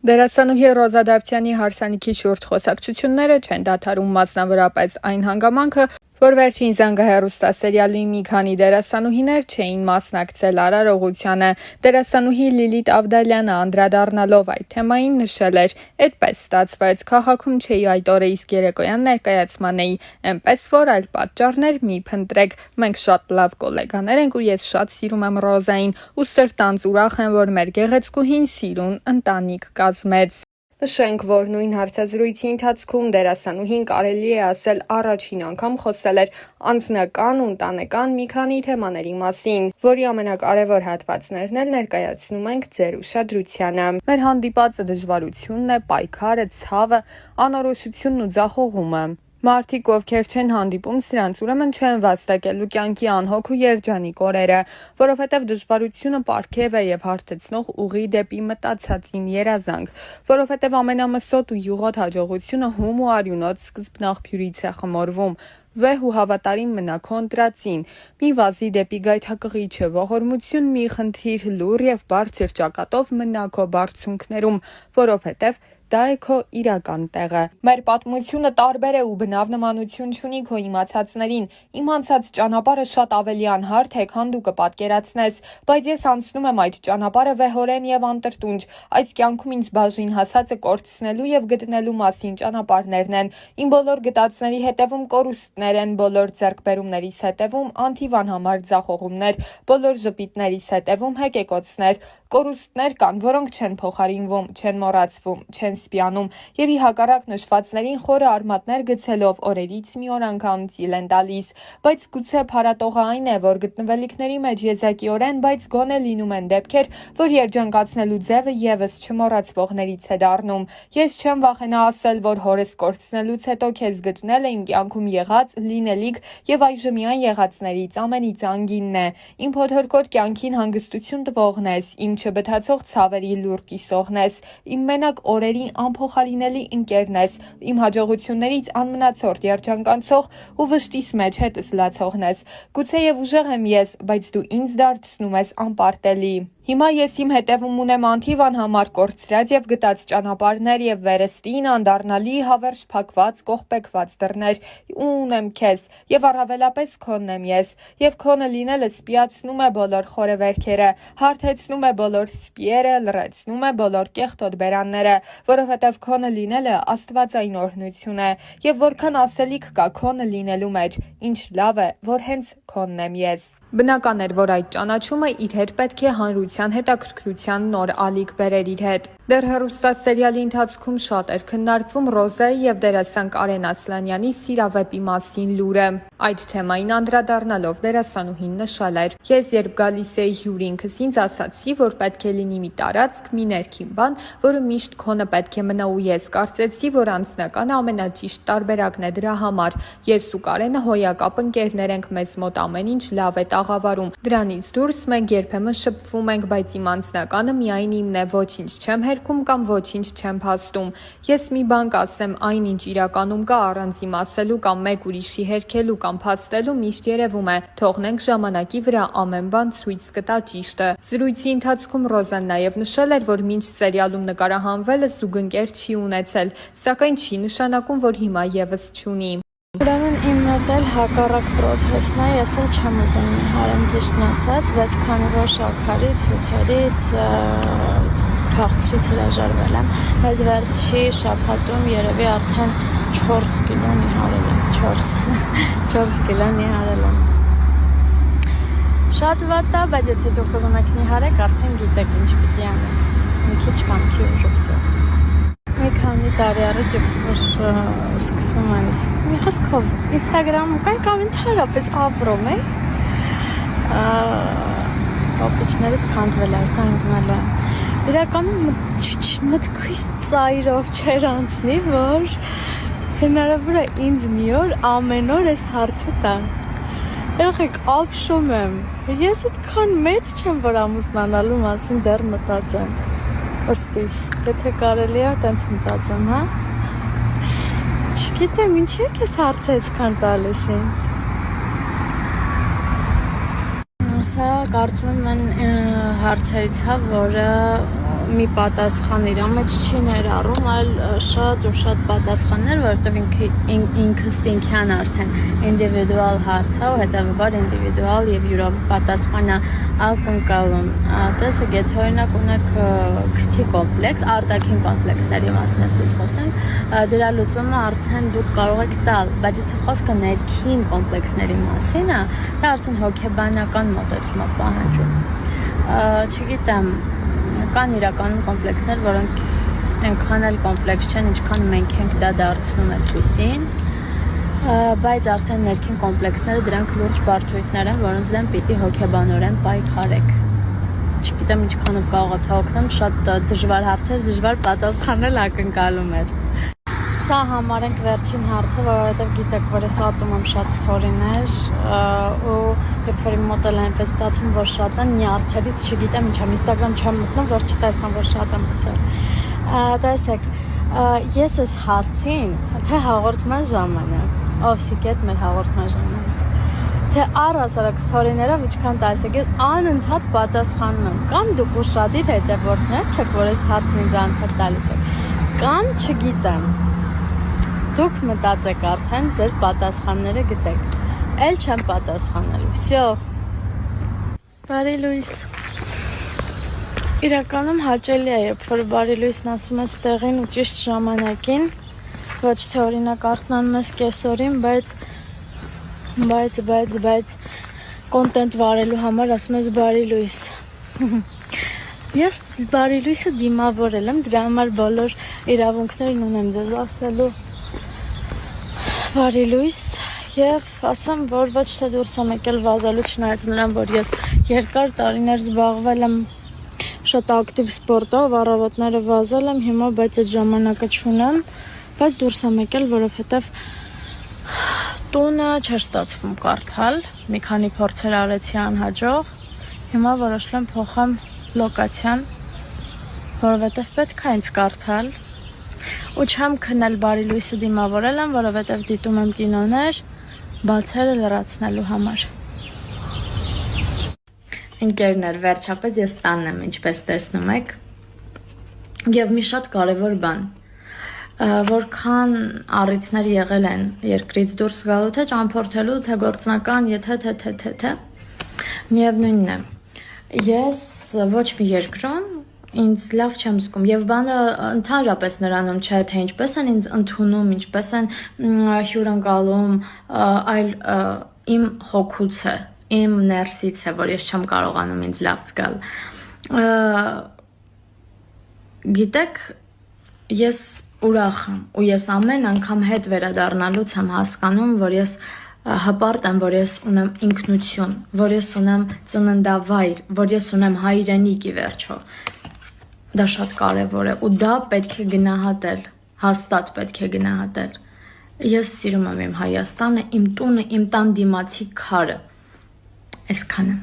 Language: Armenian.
Դերասանուհի Ռոզա Դավթյանի հարսանիքի շուրջ խոսակցությունները չեն դադարում, մասնավորապես այն հանգամանքը, որ վերջին զանգահեռուստասերիալի մի քանի դերասանուհիներ չէին մասնակցել արարողությանը։ Դերասանուհի Լիլիթ Ավդալյանը անդրադառնալով այդ թեմային նշել էր. «Էդպես ստացվեց, քաղաքում չէի այդ օրը, իսկ երեկոյան ներկայացման էի, էնպես որ այլ պատճառներ մի փնտրեք, մենք շատ լավ գոլեգաներ ենք ու ես շատ սիրում եմ Ռոզային ու սրտանց ուրախ եմ, որ մեր գեղեցկուհին սիրուն ընտանիք կազմեց»։ Նշենք, որ նույն հարցազրույցի ընթացքում դերասանուհին կարելի է ասել առաջին անգամ խոսել էր անձնական ու ընտանեկան մի քանի թեմաների մասին, որի ամենակարևոր հատվածներն էլ ներկայացնում ենք ձեր ուշադրությանը։ Մեր հանդիպածը դժվարությունն է, պայքարը, ցավը, անորոշությունն ու ձախողումը։ Մարդիկ, ովքեր չեն հանդիպում սրանց, ուրեմն չեն վաստակելու կյանքի անհոգ ու երջանիկ օրերը, որովհետև դժվարությունը պարգև է եւ հարթեցնող ուղի դեպի մտածածին երազանք, որովհետև ամենամսոտ ու յուղոտ հաջողությունը հում ու արյունոտ սկզբնաղբյուրից է խմորվում։ Վեհ ու հավատարիմ մնա քո ընտրածին, մի վազի դեպի գայթակղիչը, ողորմություն մի խնդիր, լուռ եւ բարձր ճակատով մնա քո բարձունքներում, որովհետև դա է քո իրական տեղը։ Մեր պատմությունը տարբեր է ու բնավ նմանություն չունի քո իմացածներին։ Իմ անցած ճանապարհը շատ ավելի անհարթ է, քան դու կպատկերացնես, բայց ես անցնում եմ այդ ճանապարհը վեհորեն եւ անտրտունջ։ Այս կյանքում ինձ բաժին հասածը կորցնելու եւ գտնելու մասին ճանապարհներն են։ Իմ բոլոր գտածների հետևում կորուստներ են, բոլոր ձեռքբերումներիս հետևում անթիվան համար ձախողումներ, բոլոր ժպիտներիս հետևում հեկեկոցներ։ Կորուստներ կան, որոնք չեն փոխարինվում, չեն մոռացվում, չեն սպիանում եւ ի հակառակ նշվածներին խորը արմատներ գցելով օրերից մի օր անգամ ծիլ են տալիս, բայց գուցե փառատողը այն է, որ գտնվելիքների մեջ եզակիորեն, բայց գոնե լինում են դեպքեր, որ երջանկացնելու ձևը եւս չմոռացվողներից է դառնում։ Ես չեմ վախենա ասել, որ հորս կորցնելուց հետո քեզ գտնել է իմ կյանքում եղած, լինելիք եւ այժմյան եղածներից ամենից անգինն է։ Իմ փոթորկոտ կյանքին հանգստություն տվողն ես, իմ չբթացող ցավերի լուր կիսողն ես, իմ մենակ օրերի անփոխարինելի ընկերն ես, իմ հաջողություններից անմնացորդ երջանկանցող ու վշտիս մեջ հետս լացողն ես։ Գուցեև ուժեղ եմ ես, բայց դու ինձ դարձնում ես անպարտելի։ Հիմա ես իմ հետևում ունեմ անթիվ անհամար կորցրած եւ գտած ճանապարհներ եւ վերստին անդառնալի հավերժ փակված կողպեկված դռներ ու ունեմ քեզ եւ առավելապես քոնն եմ ես եւ քոնը լինելը սպիացնում է բոլոր խորեվերքերը, հարթեցնում է բոլոր սպիերը, լրացնում է բոլոր կեղտոտ բերանները, որովհետեւ քոնը լինելը աստվածային օրհնություն է եւ որքան ասելիք կա քոնը լինելու մեջ, ինչ լավ է, որ հենց քոնն եմ ես։ Բնական էր, որ այդ ճանաչումը իր հետ պետք է հանրության հետաքրքրության նոր ալիք բերեր իր հետ։ Դեռ հեռուստասերիալի ընթացքում շատ էր քննարկվում Ռոզայի եւ դերասան Կարեն Ասլանյանի սիրավեպի մասին լուրը։ Այդ թեմային անդրադառնալով դերասանուհին նշել էր. «Ես երբ գալիս էի հյուր ինքս ինձ ասացի, որ պետք է լինի մի տարածք, մի ներքին բան, որը միշտ քոնը պետք է մնա ու ես կարծեցի, որ անձնականը ամենաճիշտ տարբերակն է դրա համար։ Ես ու Կարենը հոյակապ ընկերներ ենք, մեզ մոտ ամեն ինչ լավ է աղավարում։ Դրանից դուրս մենք երբեմն շփվում ենք, բայց իմ անձնականը միայն իմն է, ոչինչ չեմ հերքում կամ ոչինչ չեմ փաստում։ Ես մի բան կասեմ, այնինչ իրականում կա առանց իմ ասելու կամ մեկ ուրիշի հերքելու կամ փաստելու միշտ երևում է։ Թողնենք ժամանակի վրա ամեն բան ցույց կտա ճիշտը»։ Զրույցի ընթացքում Ռոզան նաև նշել էր, որ մինչ սերիալում նկարահանվելը զուգընկեր չի ունեցել, սակայն չի նշանակում, որ հիմա եւս չունի։ Ուրեմն իմ մոտ էլ հակառակ պրոցեսն է, ես էլ չեմ ուզում նիհարեմ ճիշտն ասած, բայց քանի որ շաքարից, հյութերից, քաղցրից հրաժարվել եմ, մեզ վերջի շաբաթում երևի արդեն 4 կիլո նիհարել եմ, 4 կիլո նիհարել եմ։ Շատ վատ է, բայց եթե դուք ուզում եք նիհարեք, արդեն գիտեք ինչ պիտի անեք, մի քիչ կամքի ուժով։ Մի քանի տարի առաջ սկսում եմ մի խոսքով Instagram-ում կամ ընդհանրապես ապրում էի, պապիչներս քանդվել այս անգնալը։ Իրականում մտքից ծայրով չէր անցնի, որ հնարավոր է ինձ մի օր ամեն օր այս հարցը տան։ Եղեք ապշում եմ, ես այդքան մեծ չեմ, որ ամուսնանալու մասին դեռ մտածեմ։ Ըստիս, եթե կարելի է, տենց մտածեմ, հա։ Չգիտեմ, ինչի եք ես հարցը այսքան տալիս ինձ։ Սա կարծում եմ այն հարցերից է, որը մի պատասխան իր մեջ չի ներառում, այլ շատ ու շատ պատասխաններ, որովհետև ինքս ինքյան արդեն ինդիվիդուալ հարց է, ու հետևաբար ինդիվիդուալ եւ յուրապատասխան ակնկալում։ Տեսեք, եթե օրինակ ունեք քթի կոմպլեքս, արտաքին կոմպլեքսների մասին ես խոսենք, դրա լուծումը արդեն դուք կարող եք տալ, բայց եթե խոսքը ներքին կոմպլեքսների մասին է, դա արդեն հոգեբանական մոտեցում է պահանջում։ Չգիտեմ, կան իրականում կոմպլեքսներ, որոնք այնքան էլ կոմպլեքս չեն, ինչքան մենք ենք դա դարձնում այդպիսին, բայց արդեն ներքին կոմպլեքսները դրանք լուրջ բարդություններ են, որոնց դեմ պիտի հոգեբանորեն պայքարեք։ Չգիտեմ ինչքանով կարողացա օգնեմ, շատ դժվար հարցեր, դժվար պատասխանել ակնկալում էր։ Սա համարենք վերջին հարցը, որովհետև գիտեք, որ ես ատում եմ շատ ստորիներ ու երբ որ իմ մոտ էլ այնպես ստացվում, որ շատ են, նյարդերից չգիտեմ ինչ եմ, Instagram չեմ մտնում, որ չտեսնամ, որ շատ եմ մտցել։ Տեսեք, ես այս հարցին, թե հաղորդման ժամանակ, Օվսիկետ մեր հաղորդման ժամանակ, թե առհասարակ ստորիներով ինչքան տասեք, ես անընդհատ պատասխանում եմ, կամ դուք ուշադիր հետևորդներ չեք, որ այս հարցն ինձ անընդհատ տալիս եք, կամ չգիտեմ, դուք մտածեք արդեն ձեր պատասխանները գտեք, էլ չեմ պատասխանելու, վсё, բարի լույս, իրականում հաճելի է, երբ որ բարի լույսն ասում ես տեղին ու ճիշտ ժամանակին, ոչ թե օրինակ արթնանում ես կեսօրին, բայց կոնտենտ վարելու համար ասում ես բարի լույս, ես բարի լույսը դիմավորել եմ, դրա համար բոլոր իրավունքներն ունեմ ձեզ ասելու բարի լույս եւ ասեմ, որ ոչ թե դուրս եմ եկել վազելու, չնայած նրան, որ ես երկար տարիներ զբաղվել եմ շատ ակտիվ սպորտով, առավոտները վազել եմ, հիմա բայց այդ ժամանակը չունեմ, բայց դուրս եմ եկել, որովհետեւ տունը չէր ստացվում կարդալ, մի քանի փորձեր արեցի անհաջող, հիմա որոշել եմ փոխեմ լոկացիան, որովհետեւ պետք է ինձ կարդալ ու չեմ քնել բարի լույսը դիմավորել եմ, որովհետև դիտում եմ կինոներ, բացերը լրացնելու համար։ Ընկերներ, վերջապես ես տանն եմ, ինչպես տեսնում եք, և մի շատ կարևոր բան, որքան առիթներ եղել են երկրից դուրս գալու, թե ճամփորդելու, թե գործնական, եթե, միևնույնն է, ես ոչ մի երկրում ինձ լավ չեմ զգում եւ բանը ընդհանրապես նրանում չէ թե ինչպես են ինձ ընդունում, ինչպես են հյուրընկալում, այլ իմ հոգուց է, իմ ներսից է, որ ես չեմ կարողանում ինձ լավ զգալ։ Գիտեք, ես ուրախ եմ ու ես ամեն անգամ հետ վերադառնալուց եմ հասկանում, որ ես հպարտ եմ, որ ես ունեմ ինքնություն, որ ես ունեմ ծննդավայր, որ ես ունեմ հայրենիք ի վերջո։ Դա շատ կարևոր է ու դա պետք է գնահատել, հաստատ պետք է գնահատել։ Ես սիրում եմ իմ Հայաստանը, իմ տունը, իմ տան դիմացի քարը։ Այսքանը։